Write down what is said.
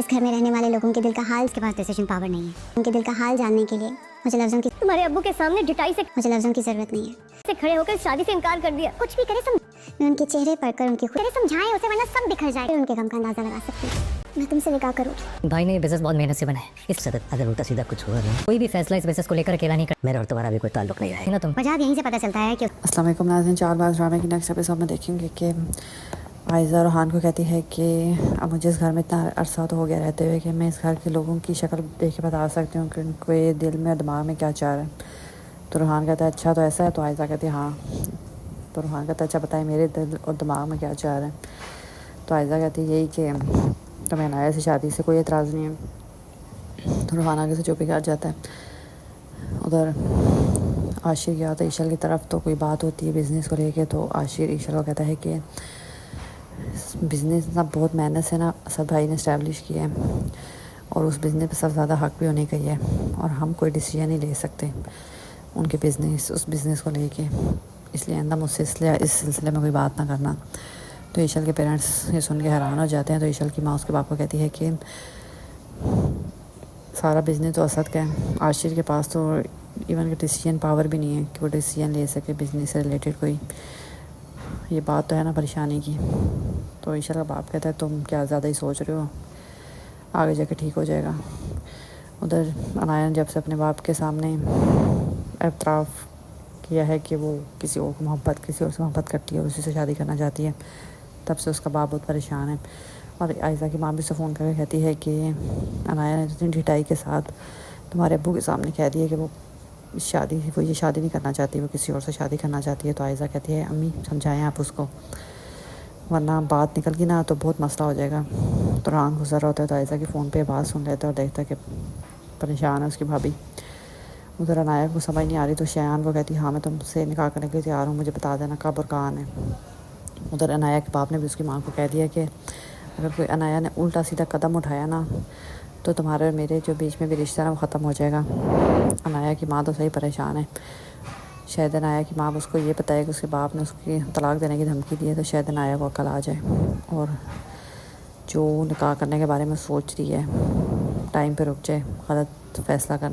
اس گھر میں رہنے والے لوگوں کے دل کا حال کے پاس ڈیسیشن پاور نہیں ہے. ان کے دل کا حال جاننے کے لیے مجھے لفظوں کی تمہارے ابو کے سامنے ڈٹائی مجھے لفظوں کی ضرورت نہیں ہے. سے کھڑے ہو کر شادی سے انکار کر دیا. کچھ بھی کرے میں ان کے چہرے پڑھ کر ان کی خود سمجھائیں اسے ورنہ سب بکھر جائے. ان کے غم کا اندازہ لگا سکتی ہوں. میں تم سے نکاح کروں. بھائی نے یہ بزنس بہت محنت سے بنا ہے. اس صدق اگر الٹا سیدھا کچھ ہوا نا کوئی بھی فیصلہ اس بزنس کو لے کر اکیلا نہیں کر. میرا اور تمہارا بھی کوئی تعلق نہیں ہے نا. تم وجہ یہیں سے پتہ چلتا ہے کہ السلام علیکم ناظرین. 4 بار ڈرامے کی نیکسٹ ایپیسوڈ میں دیکھیں گے کہ عائزہ روحان کو کہتی ہے کہ اب مجھے اس گھر میں اتنا عرصہ تو ہو گیا رہتے ہوئے کہ میں اس گھر کے لوگوں کی شکل دیکھ کے بتا سکتی ہوں کہ ان کو یہ دل میں دماغ میں کیا چاہ رہا ہے. تو روحان کہتا ہے اچھا تو ایسا ہے. تو عائزہ کہتی ہے ہاں. تو روحان کہتا ہے اچھا بتائیں میرے دل اور دماغ میں کیا چاہ رہا ہے. تو عائزہ کہتی ہے یہی کہ تمہیں عنایہ سے شادی سے کوئی اعتراض نہیں ہے. تو روحان آگے سے چپ ہی کر جاتا ہے. ادھر عاشر گیا تو عیشل کی طرف تو کوئی بات ہوتی ہے بزنس کو لے کے. تو عاشر عیشل کو کہتا ہے کہ بزنس نا بہت محنت سے نا اسد بھائی نے اسٹیبلش کیا ہے اور اس بزنس پہ سب سے زیادہ حق بھی ہونے کا ہی ہے اور ہم کوئی ڈیسیژن نہیں لے سکتے ان کے اس بزنس کو لے کے. اس لیے آئندہ مجھ سے اس سلسلے میں کوئی بات نہ کرنا. تو عیشل کے پیرنٹس یہ سن کے حیران ہو جاتے ہیں. تو عیشل کی ماں اس کے باپ کو کہتی ہے کہ سارا بزنس تو اسد کا ہے. عاشر کے پاس تو ایون کہ ڈیسیژن پاور بھی نہیں ہے کہ وہ ڈیسیژن لے سکے بزنس سے ریلیٹڈ کوئی. یہ بات تو ہے نا پریشانی کی. تو عیشل کا باپ کہتا ہے تم کیا زیادہ ہی سوچ رہے ہو, آگے جا کے ٹھیک ہو جائے گا. ادھر عنایہ نے جب سے اپنے باپ کے سامنے اعتراف کیا ہے کہ وہ کسی اور سے محبت کرتی ہے اور اسی سے شادی کرنا چاہتی ہے, تب سے اس کا باپ بہت پریشان ہے. اور عائزہ کی ماں بھی اسے فون کر کے کہتی ہے کہ عنایہ نے اتنی ڈھٹائی کے ساتھ تمہارے ابو کے سامنے کہہ دیا کہ وہ یہ شادی نہیں کرنا چاہتی, وہ کسی اور سے شادی کرنا چاہتی ہے. تو عائزہ کہتی ہے امی سمجھائیں آپ اس کو, ورنہ بات نکل گئی نا تو بہت مسئلہ ہو جائے گا. تو ران گزر رہا ہوتا ہے تو عائزہ کی فون پہ بات سن لیتا ہے اور دیکھتا ہے کہ پریشان ہے اس کی بھابھی. ادھر عنایہ کو سمجھ نہیں آ رہی تو شایان کو کہتی ہاں میں تم سے نکاح کرنے کے لیے تیار ہوں, مجھے بتا دینا کب اور کہاں ہے. ادھر عنایہ کے باپ نے بھی اس کی ماں کو کہہ دیا کہ اگر کوئی عنایہ نے الٹا سیدھا قدم اٹھایا نا تو تمہارے اور میرے جو بیچ میں بھی رشتہ ہے وہ ختم ہو جائے گا. عنایہ کی ماں تو صحیح پریشان ہے. شاید عنایہ کی ماں اس کو یہ بتائے کہ اس کے باپ نے اس کی طلاق دینے کی دھمکی دی ہے تو شاید عنایہ کو عقل آ جائے اور جو نکاح کرنے کے بارے میں سوچ رہی ہے ٹائم پہ رک جائے غلط فیصلہ کرنے